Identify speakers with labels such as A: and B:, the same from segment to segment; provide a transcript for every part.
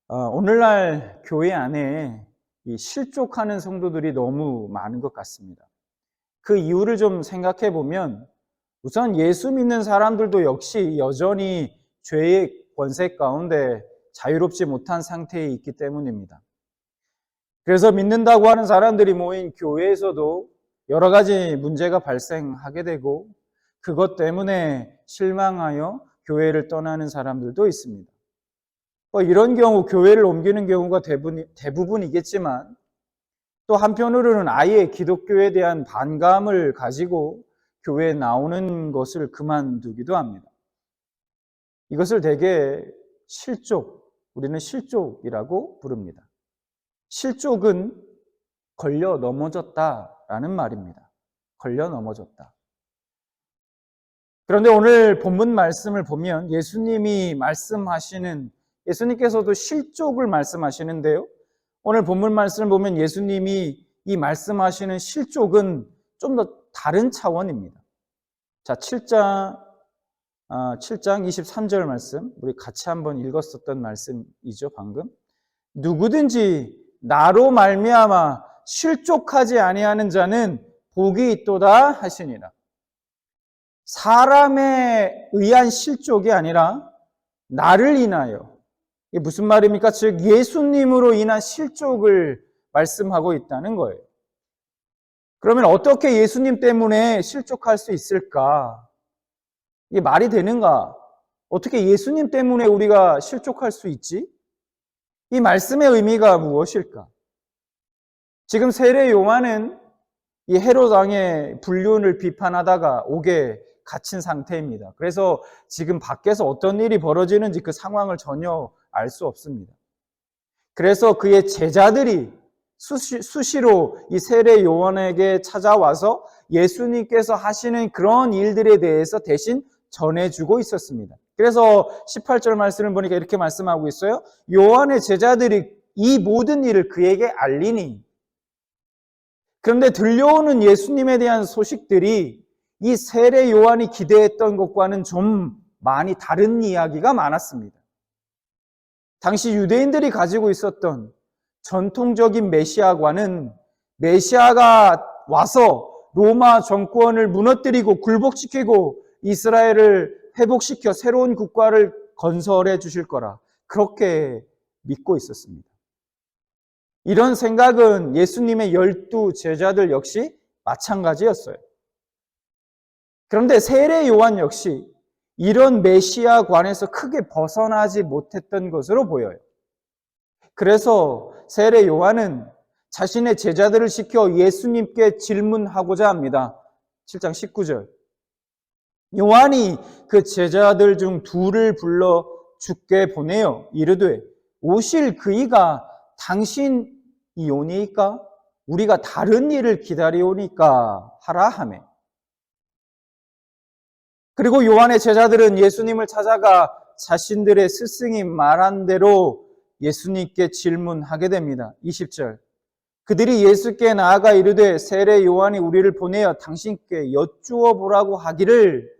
A: 오늘날 교회 안에 이 실족하는 성도들이 너무 많은 것 같습니다. 그 이유를 좀 생각해 보면 우선 예수 믿는 사람들도 역시 여전히 죄의 권세 가운데 자유롭지 못한 상태에 있기 때문입니다. 그래서 믿는다고 하는 사람들이 모인 교회에서도 여러 가지 문제가 발생하게 되고 그것 때문에 실망하여 교회를 떠나는 사람들도 있습니다. 이런 경우 교회를 옮기는 경우가 대부분이겠지만 또 한편으로는 아예 기독교에 대한 반감을 가지고 교회에 나오는 것을 그만두기도 합니다. 이것을 대개 우리는 실족이라고 부릅니다. 실족은 걸려 넘어졌다라는 말입니다. 걸려 넘어졌다. 그런데 오늘 본문 말씀을 보면 예수님께서도 실족을 말씀하시는데요. 오늘 본문 말씀을 보면 예수님이 이 말씀하시는 실족은 좀 더 다른 차원입니다. 자, 7장 23절 말씀, 우리 같이 한번 읽었었던 말씀이죠, 방금. 누구든지 나로 말미암아 실족하지 아니하는 자는 복이 있도다 하시니라. 사람에 의한 실족이 아니라 나를 인하여, 이게 무슨 말입니까? 즉 예수님으로 인한 실족을 말씀하고 있다는 거예요. 그러면 어떻게 예수님 때문에 실족할 수 있을까? 이게 말이 되는가? 어떻게 예수님 때문에 우리가 실족할 수 있지? 이 말씀의 의미가 무엇일까? 지금 세례 요한은 이 헤롯 왕의 불륜을 비판하다가 옥에 갇힌 상태입니다. 그래서 지금 밖에서 어떤 일이 벌어지는지 그 상황을 전혀 알 수 없습니다. 그래서 그의 제자들이 수시로 이 세례 요한에게 찾아와서 예수님께서 하시는 그런 일들에 대해서 대신 전해주고 있었습니다. 그래서 18절 말씀을 보니까 이렇게 말씀하고 있어요. 요한의 제자들이 이 모든 일을 그에게 알리니, 그런데 들려오는 예수님에 대한 소식들이 이 세례 요한이 기대했던 것과는 좀 많이 다른 이야기가 많았습니다. 당시 유대인들이 가지고 있었던 전통적인 메시아관은 메시아가 와서 로마 정권을 무너뜨리고 굴복시키고 이스라엘을 회복시켜 새로운 국가를 건설해 주실 거라, 그렇게 믿고 있었습니다. 이런 생각은 예수님의 12 제자들 역시 마찬가지였어요. 그런데 세례 요한 역시 이런 메시아관에서 크게 벗어나지 못했던 것으로 보여요. 그래서 세례 요한은 자신의 제자들을 시켜 예수님께 질문하고자 합니다. 7장 19절. 요한이 그 제자들 중 둘을 불러 주께 보내어 이르되 오실 그이가 당신이오니까 우리가 다른 일을 기다리오니까 하라 하매. 그리고 요한의 제자들은 예수님을 찾아가 자신들의 스승이 말한 대로 예수님께 질문하게 됩니다. 20절. 그들이 예수께 나아가 이르되 세례 요한이 우리를 보내어 당신께 여쭈어 보라고 하기를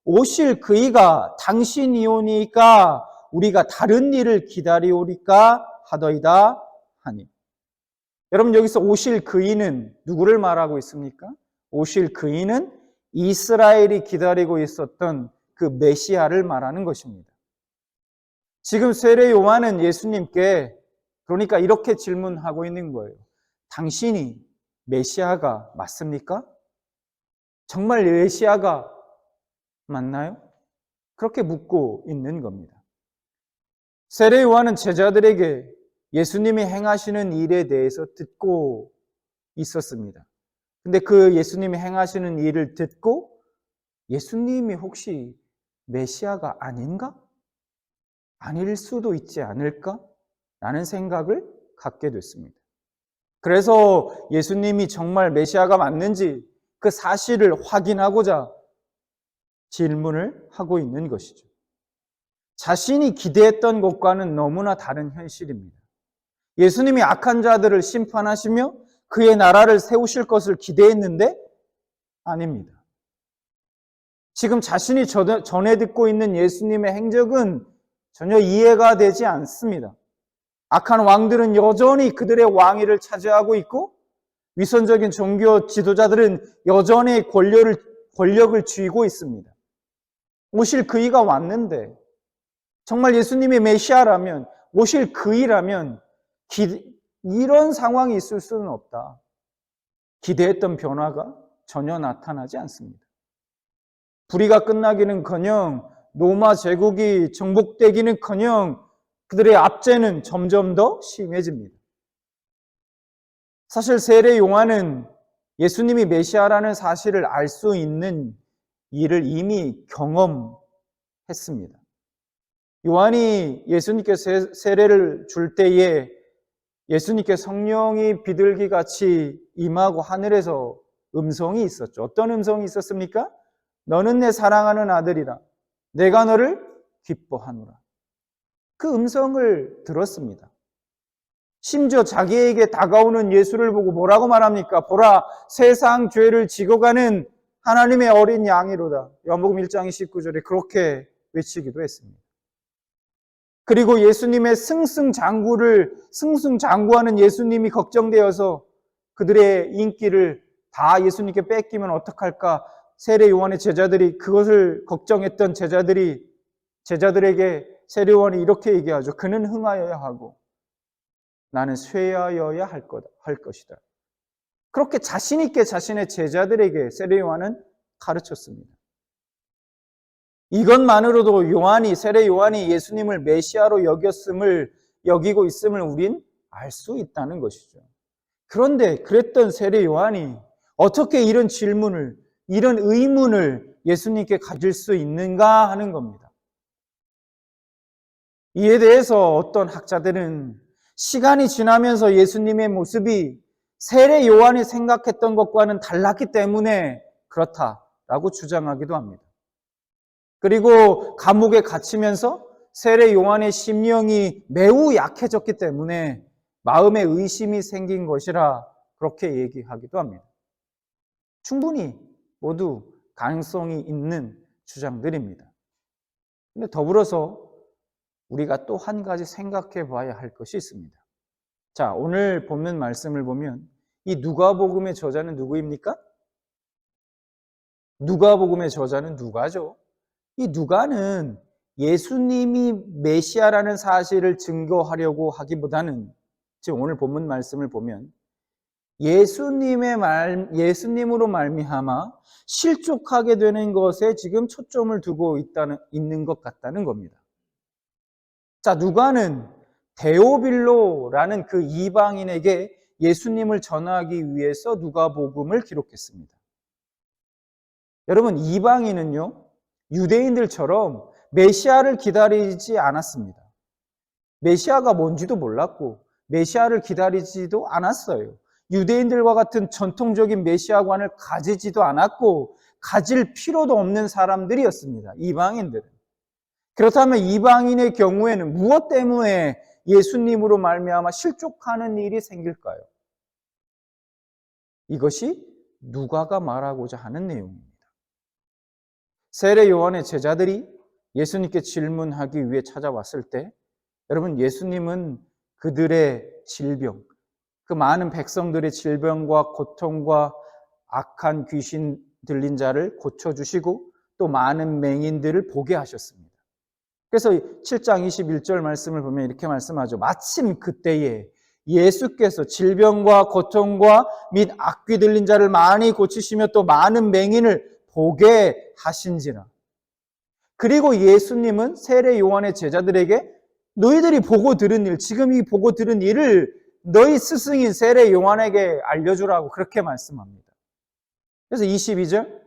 A: 오실 그이가 당신이오니까 우리가 다른 일을 기다리오리까 하더이다 하니. 여러분, 여기서 오실 그이는 누구를 말하고 있습니까? 오실 그이는 이스라엘이 기다리고 있었던 그 메시아를 말하는 것입니다. 지금 세례 요한은 예수님께 그러니까 이렇게 질문하고 있는 거예요. 당신이 메시아가 맞습니까? 정말 메시아가 맞나요? 그렇게 묻고 있는 겁니다. 세례 요한은 제자들에게 예수님이 행하시는 일에 대해서 듣고 있었습니다. 근데 그 예수님이 행하시는 일을 듣고 예수님이 혹시 메시아가 아닌가? 아닐 수도 있지 않을까? 라는 생각을 갖게 됐습니다. 그래서 예수님이 정말 메시아가 맞는지 그 사실을 확인하고자 질문을 하고 있는 것이죠. 자신이 기대했던 것과는 너무나 다른 현실입니다. 예수님이 악한 자들을 심판하시며 그의 나라를 세우실 것을 기대했는데 아닙니다. 지금 자신이 전해 듣고 있는 예수님의 행적은 전혀 이해가 되지 않습니다. 악한 왕들은 여전히 그들의 왕위를 차지하고 있고 위선적인 종교 지도자들은 여전히 권력을 쥐고 있습니다. 오실 그이가 왔는데 정말 예수님이 메시아라면, 오실 그이라면 이런 상황이 있을 수는 없다. 기대했던 변화가 전혀 나타나지 않습니다. 불의가 끝나기는커녕 로마 제국이 정복되기는커녕 그들의 압제는 점점 더 심해집니다. 사실 세례 요한은 예수님이 메시아라는 사실을 알 수 있는 일을 이미 경험했습니다. 요한이 예수님께 세례를 줄 때에 예수님께 성령이 비둘기같이 임하고 하늘에서 음성이 있었죠. 어떤 음성이 있었습니까? 너는 내 사랑하는 아들이라 내가 너를 기뻐하노라. 그 음성을 들었습니다. 심지어 자기에게 다가오는 예수를 보고 뭐라고 말합니까? 보라, 세상 죄를 지고 가는 하나님의 어린 양이로다. 요한복음 1장 19절에 그렇게 외치기도 했습니다. 그리고 예수님의 승승장구하는 예수님이 걱정되어서 그들의 인기를 다 예수님께 뺏기면 어떡할까? 세례 요한의 제자들이 그것을 걱정했던 제자들에게 세례 요한이 이렇게 얘기하죠. 그는 흥하여야 하고 나는 쇠하여야 할 것이다. 그렇게 자신 있게 자신의 제자들에게 세례 요한은 가르쳤습니다. 이것만으로도 세례 요한이 예수님을 메시아로 여기고 있음을 우린 알 수 있다는 것이죠. 그런데 그랬던 세례 요한이 어떻게 이런 질문을, 이런 의문을 예수님께 가질 수 있는가 하는 겁니다. 이에 대해서 어떤 학자들은 시간이 지나면서 예수님의 모습이 세례 요한이 생각했던 것과는 달랐기 때문에 그렇다라고 주장하기도 합니다. 그리고 감옥에 갇히면서 세례 요한의 심령이 매우 약해졌기 때문에 마음에 의심이 생긴 것이라 그렇게 얘기하기도 합니다. 충분히 모두 가능성이 있는 주장들입니다. 그런데 더불어서 우리가 또 한 가지 생각해 봐야 할 것이 있습니다. 자, 오늘 본문 말씀을 보면 이 누가복음의 저자는 누구입니까? 누가복음의 저자는 누가죠? 이 누가는 예수님이 메시아라는 사실을 증거하려고 하기보다는 지금 오늘 본문 말씀을 보면 예수님으로 말미암아 실족하게 되는 것에 지금 초점을 두고 있는 것 같다는 겁니다. 자, 누가는 데오빌로라는 그 이방인에게 예수님을 전하기 위해서 누가복음을 기록했습니다. 여러분, 이방인은요, 유대인들처럼 메시아를 기다리지 않았습니다. 메시아가 뭔지도 몰랐고 메시아를 기다리지도 않았어요. 유대인들과 같은 전통적인 메시아관을 가지지도 않았고 가질 필요도 없는 사람들이었습니다. 이방인들은. 그렇다면 이방인의 경우에는 무엇 때문에 예수님으로 말미암아 실족하는 일이 생길까요? 이것이 누가가 말하고자 하는 내용입니다. 세례 요한의 제자들이 예수님께 질문하기 위해 찾아왔을 때 여러분, 예수님은 그들의 질병, 그 많은 백성들의 질병과 고통과 악한 귀신 들린 자를 고쳐주시고 또 많은 맹인들을 보게 하셨습니다. 그래서 7장 21절 말씀을 보면 이렇게 말씀하죠. 마침 그때에 예수께서 질병과 고통과 및 악귀 들린 자를 많이 고치시며 또 많은 맹인을 보게 하신지라. 그리고 예수님은 세례 요한의 제자들에게 너희들이 보고 들은 일, 지금 이 보고 들은 일을 너희 스승인 세례 요한에게 알려주라고 그렇게 말씀합니다. 그래서 22절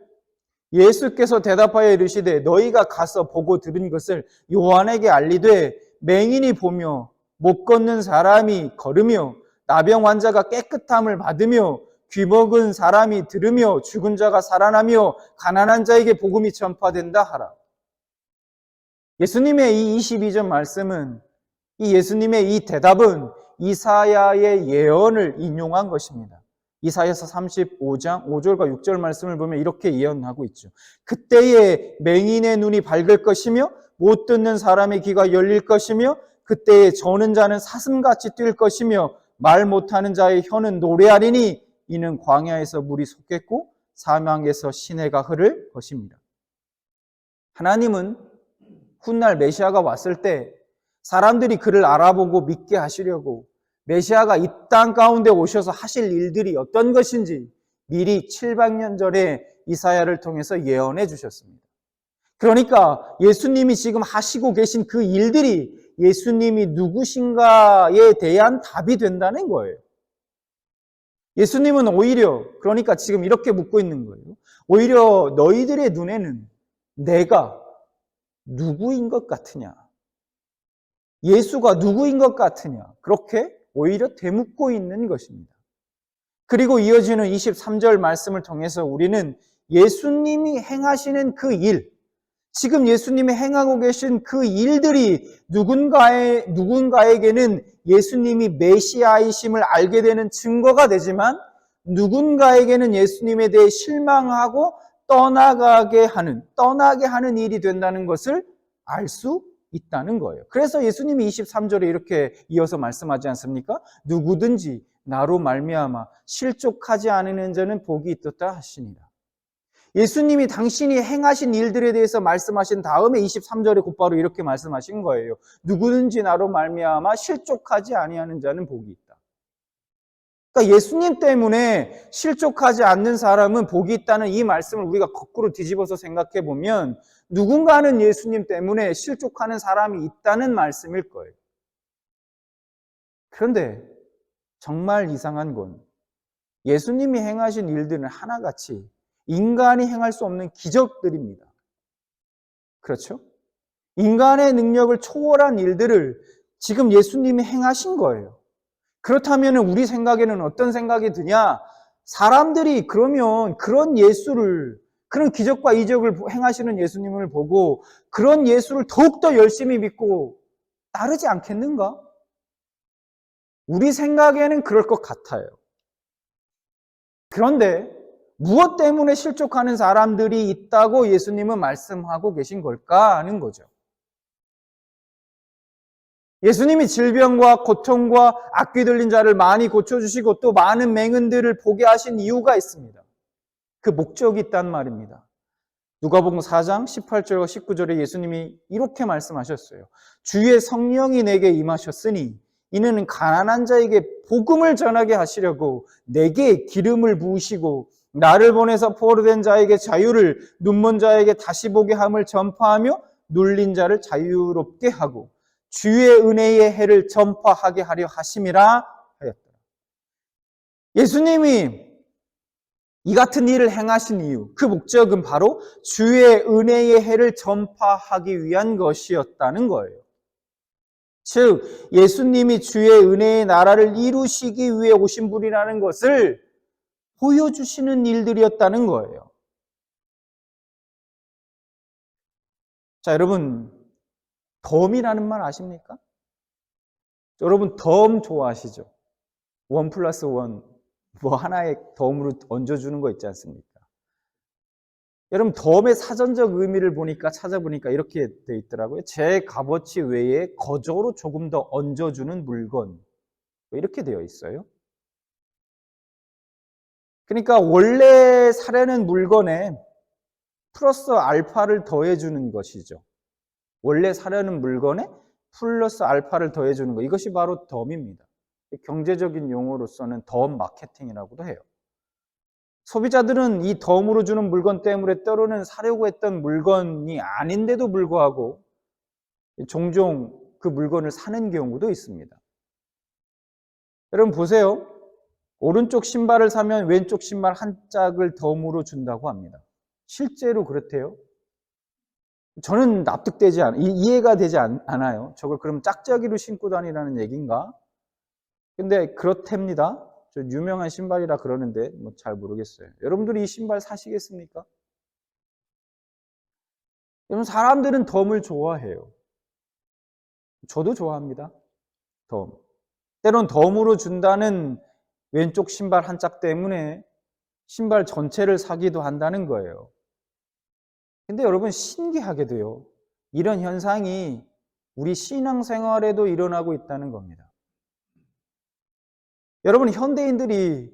A: 예수께서 대답하여 이르시되 너희가 가서 보고 들은 것을 요한에게 알리되 맹인이 보며 못 걷는 사람이 걸으며 나병 환자가 깨끗함을 받으며 귀먹은 사람이 들으며 죽은 자가 살아나며 가난한 자에게 복음이 전파된다 하라. 예수님의 이 22절 말씀은 이 예수님의 이 대답은 이사야의 예언을 인용한 것입니다. 이사야서 35장 5절과 6절 말씀을 보면 이렇게 예언하고 있죠. 그때에 맹인의 눈이 밝을 것이며 못 듣는 사람의 귀가 열릴 것이며 그때에 저는 자는 사슴같이 뛸 것이며 말 못하는 자의 혀는 노래하리니 이는 광야에서 물이 솟겠고 사망에서 시내가 흐를 것입니다. 하나님은 훗날 메시아가 왔을 때 사람들이 그를 알아보고 믿게 하시려고 메시아가 이 땅 가운데 오셔서 하실 일들이 어떤 것인지 미리 700년 전에 이사야를 통해서 예언해 주셨습니다. 그러니까 예수님이 지금 하시고 계신 그 일들이 예수님이 누구신가에 대한 답이 된다는 거예요. 예수님은 오히려 그러니까 지금 이렇게 묻고 있는 거예요. 오히려 너희들의 눈에는 내가 누구인 것 같으냐? 예수가 누구인 것 같으냐? 그렇게 오히려 되묻고 있는 것입니다. 그리고 이어지는 23절 말씀을 통해서 우리는 예수님이 행하시는 그 일, 지금 예수님이 행하고 계신 그 일들이 누군가에게는 예수님이 메시아이심을 알게 되는 증거가 되지만 누군가에게는 예수님에 대해 실망하고 떠나게 하는 일이 된다는 것을 알 수 있다는 거예요. 그래서 예수님이 23절에 이렇게 이어서 말씀하지 않습니까? 누구든지 나로 말미암아 실족하지 않는 자는 복이 있도다 하시니라. 예수님이 당신이 행하신 일들에 대해서 말씀하신 다음에 23절에 곧바로 이렇게 말씀하신 거예요. 누구든지 나로 말미암아 실족하지 아니하는 자는 복이 있다. 그러니까 예수님 때문에 실족하지 않는 사람은 복이 있다는 이 말씀을 우리가 거꾸로 뒤집어서 생각해 보면 누군가는 예수님 때문에 실족하는 사람이 있다는 말씀일 거예요. 그런데 정말 이상한 건 예수님이 행하신 일들은 하나같이 인간이 행할 수 없는 기적들입니다. 그렇죠? 인간의 능력을 초월한 일들을 지금 예수님이 행하신 거예요. 그렇다면 우리 생각에는 어떤 생각이 드냐? 사람들이 그러면 그런 기적과 이적을 행하시는 예수님을 보고 그런 예수를 더욱더 열심히 믿고 따르지 않겠는가? 우리 생각에는 그럴 것 같아요. 그런데 무엇 때문에 실족하는 사람들이 있다고 예수님은 말씀하고 계신 걸까 하는 거죠. 예수님이 질병과 고통과 악귀 들린 자를 많이 고쳐주시고 또 많은 맹인들을 보게 하신 이유가 있습니다. 그 목적이 있단 말입니다. 누가복음 4장 18절과 19절에 예수님이 이렇게 말씀하셨어요. 주의 성령이 내게 임하셨으니 이는 가난한 자에게 복음을 전하게 하시려고 내게 기름을 부으시고 나를 보내서 포로된 자에게 자유를, 눈먼 자에게 다시 보게 함을 전파하며 눌린 자를 자유롭게 하고 주의 은혜의 해를 전파하게 하려 하심이라 하였더라. 예수님이 이 같은 일을 행하신 이유, 그 목적은 바로 주의 은혜의 해를 전파하기 위한 것이었다는 거예요. 즉 예수님이 주의 은혜의 나라를 이루시기 위해 오신 분이라는 것을 보여주시는 일들이었다는 거예요. 자, 여러분 덤이라는 말 아십니까? 여러분 덤 좋아하시죠? 1+1 뭐 하나의 덤으로 얹어주는 거 있지 않습니까? 여러분 덤의 사전적 의미를 찾아보니까 이렇게 돼 있더라고요. 제 값어치 외에 거저로 조금 더 얹어주는 물건 이렇게 되어 있어요. 그러니까 원래 사려는 물건에 플러스 알파를 더해주는 것이죠. 원래 사려는 물건에 플러스 알파를 더해주는 것, 이것이 바로 덤입니다. 경제적인 용어로서는 덤 마케팅이라고도 해요. 소비자들은 이 덤으로 주는 물건 때문에 때로는 사려고 했던 물건이 아닌데도 불구하고 종종 그 물건을 사는 경우도 있습니다. 여러분 보세요. 오른쪽 신발을 사면 왼쪽 신발 한 짝을 덤으로 준다고 합니다. 실제로 그렇대요. 저는 이해가 되지 않아요. 저걸 그럼 짝짝이로 신고 다니라는 얘기인가? 근데 그렇답니다. 저 유명한 신발이라 그러는데 뭐 잘 모르겠어요. 여러분들이 이 신발 사시겠습니까? 여러분 사람들은 덤을 좋아해요. 저도 좋아합니다. 덤. 때론 덤으로 준다는 왼쪽 신발 한 짝 때문에 신발 전체를 사기도 한다는 거예요. 근데 여러분 신기하게도요. 이런 현상이 우리 신앙생활에도 일어나고 있다는 겁니다. 여러분, 현대인들이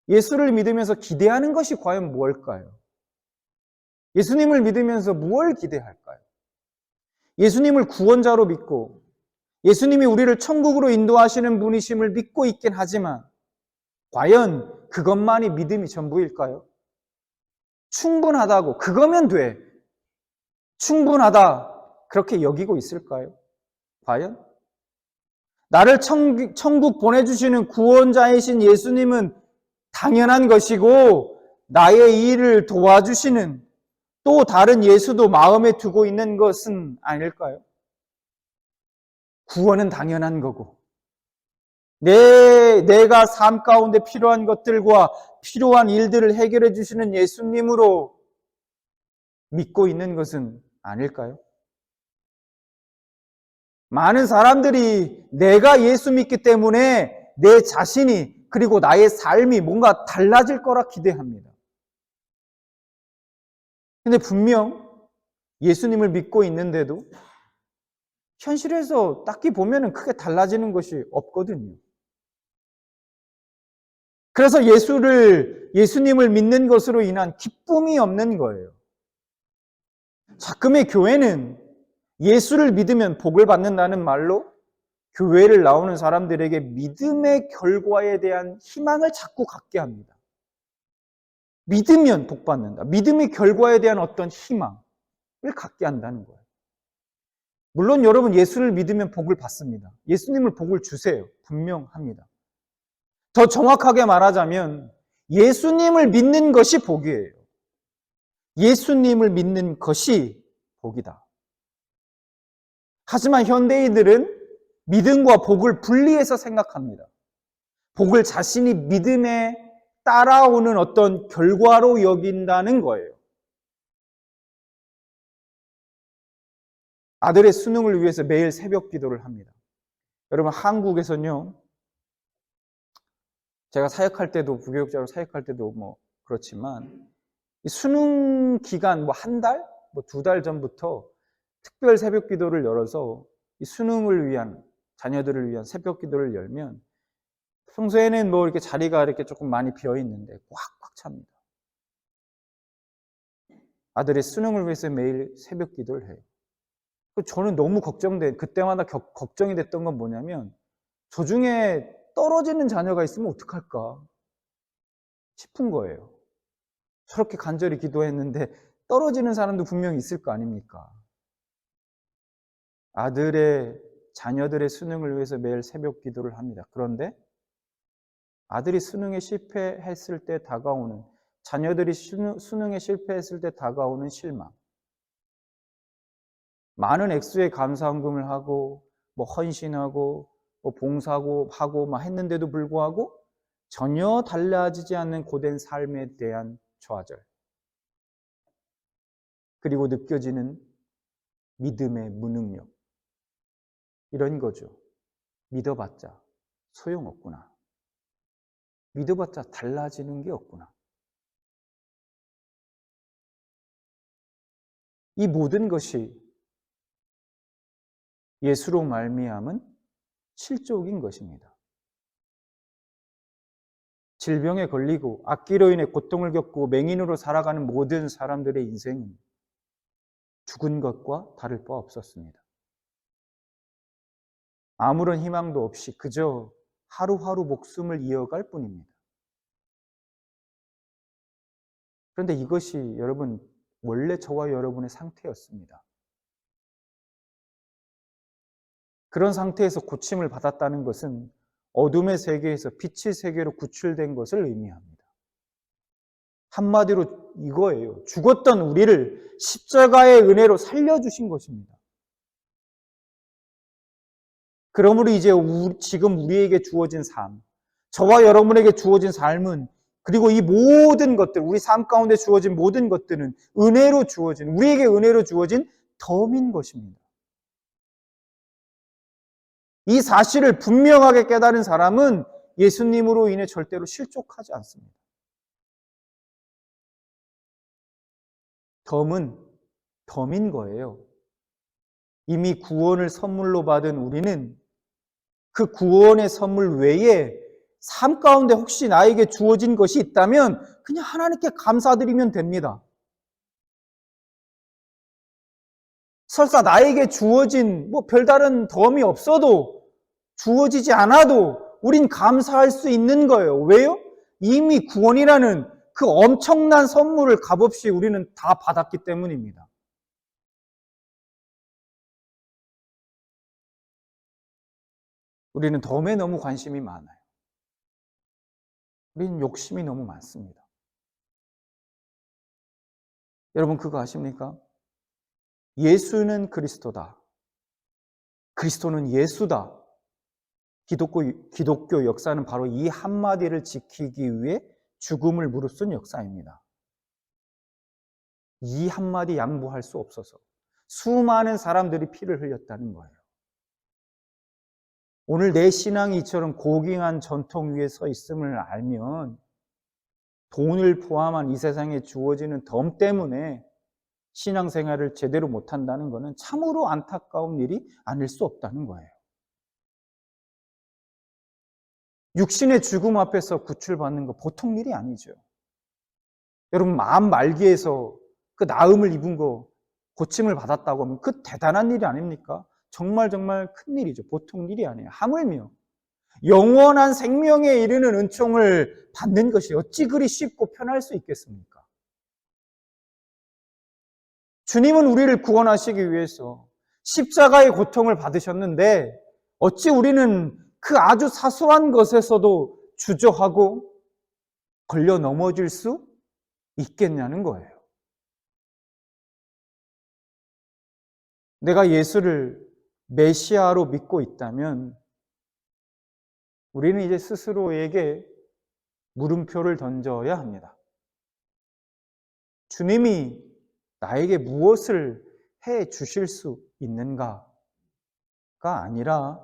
A: 예수를 믿으면서 기대하는 것이 과연 무엇일까요? 예수님을 믿으면서 무엇을 기대할까요? 예수님을 구원자로 믿고 예수님이 우리를 천국으로 인도하시는 분이심을 믿고 있긴 하지만 과연 그것만이 믿음이 전부일까요? 충분하다고, 그거면 돼, 충분하다, 그렇게 여기고 있을까요? 과연? 나를 천국 보내주시는 구원자이신 예수님은 당연한 것이고 나의 일을 도와주시는 또 다른 예수도 마음에 두고 있는 것은 아닐까요? 구원은 당연한 거고 내가 삶 가운데 필요한 것들과 필요한 일들을 해결해 주시는 예수님으로 믿고 있는 것은 아닐까요? 많은 사람들이 내가 예수 믿기 때문에 내 자신이 그리고 나의 삶이 뭔가 달라질 거라 기대합니다. 근데 분명 예수님을 믿고 있는데도 현실에서 딱히 보면은 크게 달라지는 것이 없거든요. 그래서 예수님을 믿는 것으로 인한 기쁨이 없는 거예요. 가끔의 교회는 예수를 믿으면 복을 받는다는 말로 교회를 나오는 사람들에게 믿음의 결과에 대한 희망을 자꾸 갖게 합니다. 믿으면 복 받는다. 믿음의 결과에 대한 어떤 희망을 갖게 한다는 거예요. 물론 여러분 예수를 믿으면 복을 받습니다. 예수님을 복을 주세요. 분명합니다. 더 정확하게 말하자면 예수님을 믿는 것이 복이에요. 예수님을 믿는 것이 복이다. 하지만 현대인들은 믿음과 복을 분리해서 생각합니다. 복을 자신이 믿음에 따라오는 어떤 결과로 여긴다는 거예요. 아들의 수능을 위해서 매일 새벽 기도를 합니다. 여러분, 한국에서는요, 제가 사역할 때도, 부교육자로 사역할 때도 뭐 그렇지만, 이 수능 기간 한 달, 2달 전부터 특별 새벽 기도를 열어서 이 수능을 위한, 자녀들을 위한 새벽 기도를 열면 평소에는 이렇게 자리가 이렇게 조금 많이 비어 있는데 꽉꽉 찹니다. 아들의 수능을 위해서 매일 새벽 기도를 해요. 저는 너무 그때마다 걱정이 됐던 건 뭐냐면 저 중에 떨어지는 자녀가 있으면 어떡할까 싶은 거예요. 저렇게 간절히 기도했는데 떨어지는 사람도 분명히 있을 거 아닙니까? 자녀들의 수능을 위해서 매일 새벽 기도를 합니다. 그런데 아들이 수능에 실패했을 때 다가오는, 자녀들이 수능에 실패했을 때 다가오는 실망. 많은 액수의 감사헌금을 하고, 헌신하고, 봉사하고 했는데도 불구하고 전혀 달라지지 않는 고된 삶에 대한 좌절. 그리고 느껴지는 믿음의 무능력. 이런 거죠. 믿어봤자 소용없구나. 믿어봤자 달라지는 게 없구나. 이 모든 것이 예수로 말미암은 실족인 것입니다. 질병에 걸리고 악기로 인해 고통을 겪고 맹인으로 살아가는 모든 사람들의 인생은 죽은 것과 다를 바 없었습니다. 아무런 희망도 없이 그저 하루하루 목숨을 이어갈 뿐입니다. 그런데 이것이 여러분 원래 저와 여러분의 상태였습니다. 그런 상태에서 고침을 받았다는 것은 어둠의 세계에서 빛의 세계로 구출된 것을 의미합니다. 한마디로 이거예요. 죽었던 우리를 십자가의 은혜로 살려주신 것입니다. 그러므로 이제 지금 우리에게 주어진 삶, 저와 여러분에게 주어진 삶은, 그리고 이 모든 것들, 우리 삶 가운데 주어진 모든 것들은 우리에게 은혜로 주어진 덤인 것입니다. 이 사실을 분명하게 깨달은 사람은 예수님으로 인해 절대로 실족하지 않습니다. 덤은 덤인 거예요. 이미 구원을 선물로 받은 우리는 그 구원의 선물 외에 삶 가운데 혹시 나에게 주어진 것이 있다면 그냥 하나님께 감사드리면 됩니다. 설사 나에게 주어진 별다른 덤이 없어도 주어지지 않아도 우린 감사할 수 있는 거예요. 왜요? 이미 구원이라는 그 엄청난 선물을 값없이 우리는 다 받았기 때문입니다. 우리는 덤에 너무 관심이 많아요. 우리는 욕심이 너무 많습니다. 여러분 그거 아십니까? 예수는 그리스도다. 그리스도는 예수다. 기독교 역사는 바로 이 한마디를 지키기 위해 죽음을 무릅쓴 역사입니다. 이 한마디 양보할 수 없어서 수많은 사람들이 피를 흘렸다는 거예요. 오늘 내 신앙이 이처럼 고귀한 전통 위에 서 있음을 알면 돈을 포함한 이 세상에 주어지는 덤 때문에 신앙생활을 제대로 못한다는 것은 참으로 안타까운 일이 아닐 수 없다는 거예요. 육신의 죽음 앞에서 구출받는 거 보통 일이 아니죠. 여러분 마음 말기에서 그 나음을 입은 거 고침을 받았다고 하면 그 대단한 일이 아닙니까? 정말 큰 일이죠. 보통 일이 아니에요. 하물며 영원한 생명에 이르는 은총을 받는 것이 어찌 그리 쉽고 편할 수 있겠습니까? 주님은 우리를 구원하시기 위해서 십자가의 고통을 받으셨는데 어찌 우리는 그 아주 사소한 것에서도 주저하고 걸려 넘어질 수 있겠냐는 거예요. 내가 예수를 메시아로 믿고 있다면 우리는 이제 스스로에게 물음표를 던져야 합니다. 주님이 나에게 무엇을 해 주실 수 있는가가 아니라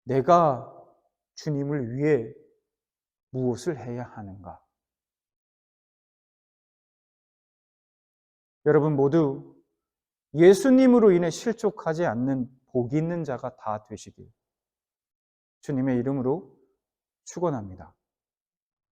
A: 내가 주님을 위해 무엇을 해야 하는가. 여러분 모두 예수님으로 인해 실족하지 않는 복 있는 자가 다 되시길 주님의 이름으로 축원합니다.